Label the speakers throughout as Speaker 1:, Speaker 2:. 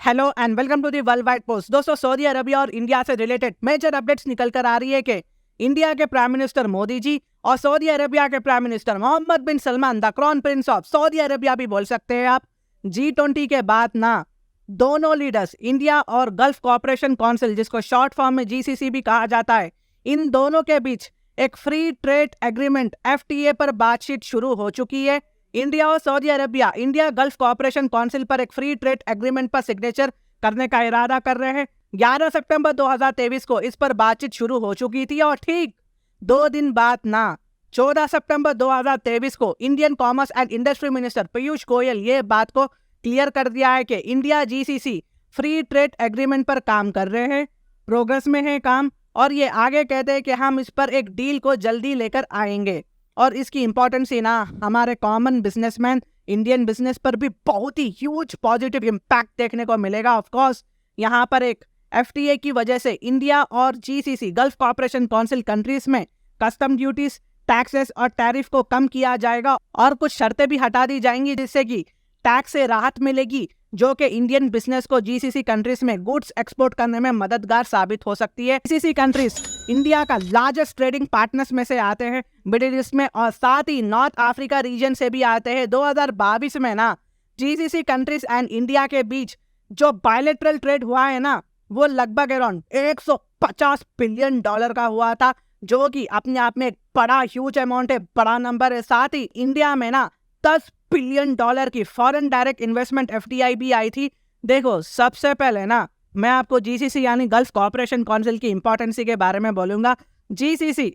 Speaker 1: Hello and welcome to the world wide post. दोस्तों, Saudi Arabia और India से related major updates निकल कर आ रही है कि इंडिया के प्राइम मिनिस्टर मोदी जी और सऊदी अरबिया के prime minister Mohammed bin Salman, the crown prince of Saudi Arabia भी बोल सकते हैं आप, G20 के बाद ना दोनों लीडर्स, इंडिया और गल्फ कोऑपरेशन काउंसिल, जिसको शॉर्ट फॉर्म में GCC भी कहा जाता है, इन दोनों के बीच एक फ्री ट्रेड एग्रीमेंट FTA पर बातचीत शुरू हो चुकी है। इंडिया और Saudi Arabia India gulf cooperation council पर एक फ्री ट्रेड एग्रीमेंट पर सिग्नेचर करने का इरादा कर रहे हैं। 11 सितंबर 2023 को इस पर बातचीत शुरू हो चुकी थी और ठीक 2 दिन बाद ना 14 सितंबर 2023 को Indian commerce and industry minister Piyush Goyal ये बात को क्लियर कर दिया है कि India GCC free trade agreement पर काम कर रहे हैं, प्रोग्रेस में है काम, और ये आगे कहते हैं कि हम इस पर एक डील को जल्दी लेकर आएंगे। और इसकी इंपॉर्टेंस ही ना हमारे कॉमन बिजनेसमैन इंडियन बिजनेस पर भी बहुत ही ह्यूज पॉजिटिव इम्पैक्ट देखने को मिलेगा। ऑफ कोर्स यहाँ पर एक FTA की वजह से इंडिया और GCC gulf cooperation council countries में कस्टम ड्यूटीज, टैक्सेस और टैरिफ को कम किया जाएगा और कुछ शर्तें भी हटा दी जाएंगी, जिससे कि टैक्स से राहत मिलेगी, जो कि इंडियन बिजनेस को GCC कंट्रीज में गुड्स एक्सपोर्ट करने में मददगार साबित हो सकती है। GCC कंट्रीज इंडिया का लार्जेस्ट ट्रेडिंग पार्टनर्स में से आते हैं मिडिल ईस्ट में, और साथ ही नॉर्थ अफ्रीका रीजन से भी आते हैं। 2022 में ना GCC कंट्रीज एंड इंडिया के बीच जो बायलैटरल ट्रेड हुआ है ना, वो लगभग अराउंड $150 बिलियन का हुआ था, जो कि अपने आप में एक बड़ा ह्यूज अमाउंट है, बड़ा नंबर है। साथ ही इंडिया में ना $10 बिलियन की फॉरेन डायरेक्ट इन्वेस्टमेंट FDI भी आई थी। देखो, सबसे पहले ना मैं आपको GCC यानी गल्फ कोऑपरेशन काउंसिल की इंपॉर्टेंस के बारे में बोलूंगा। GCC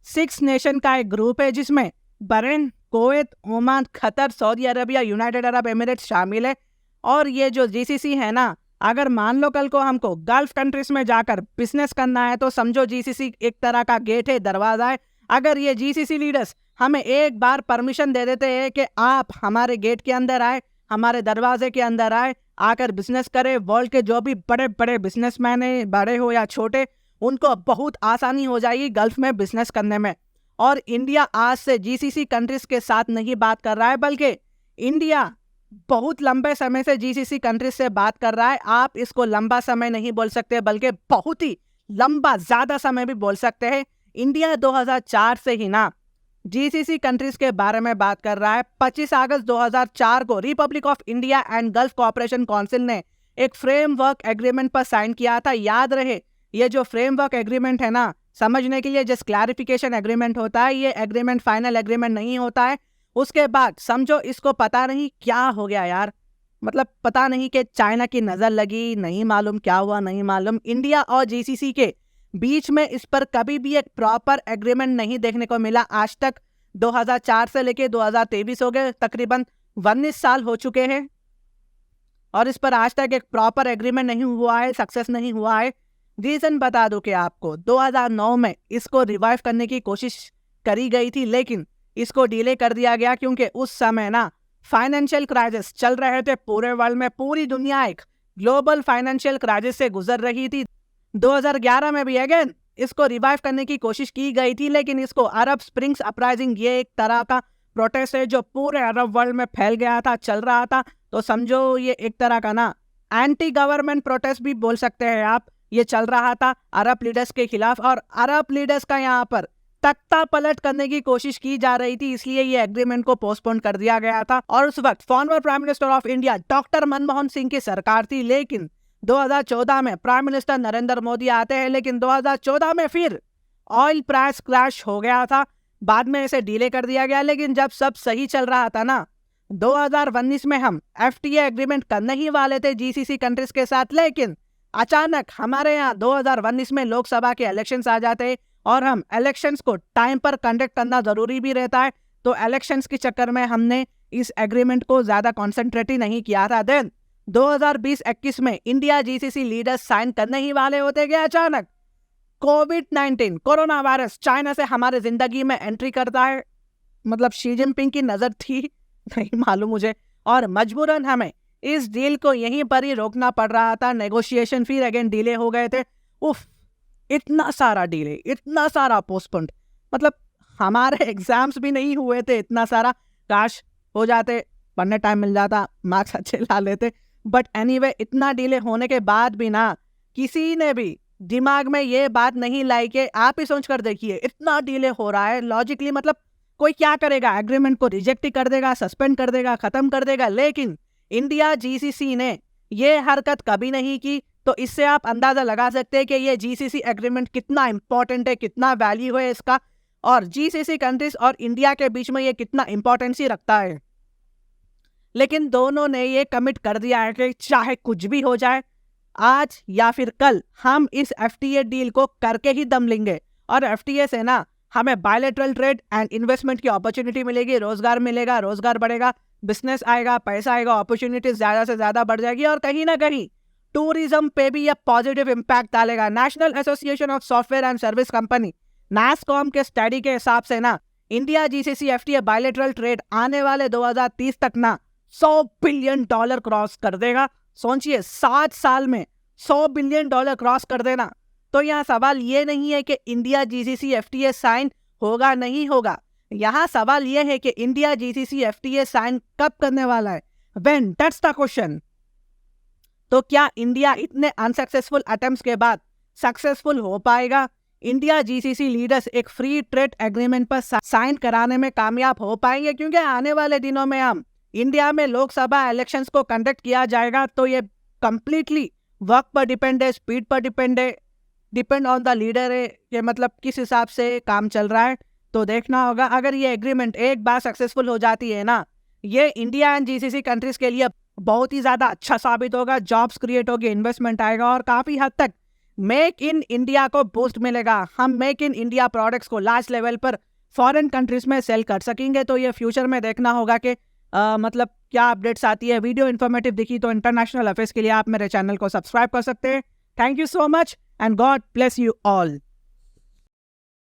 Speaker 1: 6 नेशन का एक ग्रुप है, जिसमें Bahrain, Kuwait, Oman, Qatar, Saudi Arabia, United Arab Emirates शामिल है। और ये जो GCC है ना, अगर मान लो कल को हमको गल्फ कंट्रीज में जाकर बिजनेस करना है तो समझो GCC एक तरह का गेट है, दरवाजा है। अगर ये GCC लीडर्स हमें एक बार परमिशन दे देते हैं कि आप हमारे गेट के अंदर आए, हमारे दरवाजे के अंदर आए, आकर बिजनेस करें, वर्ल्ड के जो भी बड़े बड़े बिजनेसमैन हैं, बड़े हो या छोटे, उनको बहुत आसानी हो जाएगी गल्फ में बिजनेस करने में। और इंडिया आज से GCC कंट्रीज के साथ नहीं बात कर रहा है, बल्कि इंडिया बहुत लंबे समय से GCC कंट्रीज से बात कर रहा है। आप इसको लंबा समय नहीं बोल सकते, बल्कि बहुत ही लंबा, ज्यादा समय भी बोल सकते हैं। इंडिया 2004 से ही ना GCC कंट्रीज के बारे में बात कर रहा है। 25 अगस्त 2004 को Republic of India and gulf cooperation council ने एक फ्रेमवर्क एग्रीमेंट पर साइन किया था। याद रहे, ये जो फ्रेमवर्क एग्रीमेंट है ना, समझने के लिए जस्ट क्लैरिफिकेशन एग्रीमेंट होता है, ये एग्रीमेंट फाइनल एग्रीमेंट नहीं होता है। उसके बाद समझो इसको पता नहीं क्या हो गया यार, मतलब पता नहीं कि चाइना की नजर लगी, नहीं मालूम क्या हुआ, नहीं मालूम। इंडिया और GCC के बीच में इस पर कभी भी एक प्रॉपर एग्रीमेंट नहीं देखने को मिला आज तक। 2004 से लेके 2023 हो गए, तकरीबन 19 साल हो चुके हैं, और इस पर आज तक एक प्रॉपर एग्रीमेंट नहीं हुआ है, सक्सेस नहीं हुआ है। रीजन बता दूं कि आपको 2009 में इसको रिवाइव करने की कोशिश करी गई थी, लेकिन इसको डिले कर दिया गया, क्योंकि उस समय ना फाइनेंशियल क्राइसिस चल रहे थे पूरे वर्ल्ड में। पूरी दुनिया एक ग्लोबल फाइनेंशियल क्राइसिस से गुजर रही थी। 2011 में भी अगेन इसको रिवाइव करने की कोशिश की गई थी, लेकिन इसको अरब स्प्रिंग्स अपराइजिंग, ये एक तरह का प्रोटेस्ट है जो पूरे अरब वर्ल्ड में फैल गया था, चल रहा था। तो समझो ये एक तरह का ना एंटी गवर्नमेंट प्रोटेस्ट भी बोल सकते हैं आप, ये चल रहा था अरब लीडर्स के खिलाफ, और अरब लीडर्स का यहाँ पर तख्ता पलट करने की कोशिश की जा रही थी, इसलिए ये एग्रीमेंट को पोस्टपोन कर दिया गया था। और उस वक्त former prime minister of India doctor Manmohan Singh की सरकार थी, लेकिन 2014 में प्राइम मिनिस्टर नरेंद्र मोदी आते हैं, लेकिन 2014 में फिर ऑयल प्राइस क्रैश हो गया था, बाद में इसे डिले कर दिया गया। लेकिन जब सब सही चल रहा था ना, 2019 में हम FTA एग्रीमेंट करने ही वाले थे GCC कंट्रीज के साथ, लेकिन अचानक हमारे यहाँ 2019 में लोकसभा के इलेक्शंस आ जाते हैं, और हम इलेक्शंस को टाइम पर कंडक्ट करना जरूरी भी रहता है, तो इलेक्शंस के चक्कर में हमने इस एग्रीमेंट को ज्यादा कॉन्सेंट्रेट ही नहीं किया था। देन 2020-21 में इंडिया GCC लीडर्स साइन करने ही वाले होते गए, अचानक कोविड-19 कोरोना वायरस चाइना से हमारे जिंदगी में एंट्री करता है। मतलब शी जिनपिंग की नजर थी, नहीं मालूम मुझे, और मजबूरन हमें इस डील को यहीं पर ही रोकना पड़ रहा था। नेगोशिएशन फिर अगेन डिले हो गए थे। उफ, इतना सारा डिले, इतना सारा पोस्टपोन्ड, मतलब हमारे एग्जाम्स भी नहीं हुए थे, इतना सारा काश हो जाते। पढ़ने टाइम मिल जाता, मार्क्स अच्छे ला लेते। बट एनीवे इतना डिले होने के बाद भी ना किसी ने भी दिमाग में ये बात नहीं लाई कि आप ही सोच कर देखिए इतना डिले हो रहा है लॉजिकली, मतलब कोई क्या करेगा, एग्रीमेंट को रिजेक्ट ही कर देगा, सस्पेंड कर देगा, खत्म कर देगा। लेकिन इंडिया जीसीसी ने ये हरकत कभी नहीं की। तो इससे आप अंदाजा लगा सकते हैं कि ये जीसीसी एग्रीमेंट कितना इंपॉर्टेंट है, कितना वैल्यू है इसका, और जीसीसी कंट्रीज और इंडिया के बीच में ये कितना इंपॉर्टेंसी रखता है। लेकिन दोनों ने ये कमिट कर दिया है कि चाहे कुछ भी हो जाए, आज या फिर कल हम इस एफटीए डील को करके ही दम लेंगे। और एफटीए से ना हमें बायलैटरल ट्रेड एंड इन्वेस्टमेंट की अपॉर्चुनिटी मिलेगी, रोजगार मिलेगा, रोजगार बढ़ेगा, बिजनेस आएगा, पैसा आएगा, अपॉर्चुनिटीज ज्यादा से ज्यादा बढ़ जाएगी, और कहीं ना कहीं टूरिज्म पे भी यह पॉजिटिव इम्पैक्ट डालेगा। National association of software and service company NASSCOM के स्टडी के हिसाब से ना India GCC FTA bilateral trade आने वाले 2030 तक ना $100 बिलियन क्रॉस कर देगा। सोचिए 7 साल में $100 बिलियन क्रॉस कर देना। तो यहाँ सवाल ये नहीं है कि इंडिया जीसीसी एफटीए साइन होगा नहीं होगा, यहाँ सवाल ये है कि इंडिया जीसीसी एफटीए साइन कब करने वाला है, व्हेन, दैट्स द क्वेश्चन। तो क्या इंडिया इतने अनसक्सेसफुल अटेम्प्ट्स के बाद सक्सेसफुल हो पाएगा? इंडिया जीसीसी लीडर्स एक फ्री ट्रेड एग्रीमेंट पर साइन कराने में कामयाब हो पाएंगे? क्योंकि आने वाले दिनों में हम इंडिया में लोकसभा इलेक्शंस को कंडक्ट किया जाएगा, तो ये कंप्लीटली वर्क पर डिपेंड है, स्पीड पर डिपेंड है, डिपेंड ऑन द लीडर है कि मतलब किस हिसाब से काम चल रहा है। तो देखना होगा। अगर ये एग्रीमेंट एक बार सक्सेसफुल हो जाती है ना, ये इंडिया एंड जीसीसी कंट्रीज के लिए बहुत ही ज्यादा अच्छा साबित होगा, जॉब्स क्रिएट होगी, इन्वेस्टमेंट आएगा, और काफी हद तक मेक इन इंडिया को बूस्ट मिलेगा। हम मेक इन इंडिया प्रोडक्ट्स को लार्ज लेवल पर फॉरेन कंट्रीज में सेल कर सकेंगे। तो ये फ्यूचर में देखना होगा कि मतलब क्या अपडेट्स आती है। वीडियो इन्फॉर्मेटिव दिखी तो इंटरनेशनल अफेयर्स के लिए आप मेरे चैनल को सब्सक्राइब कर सकते हैं। Thank you so much and God bless you all.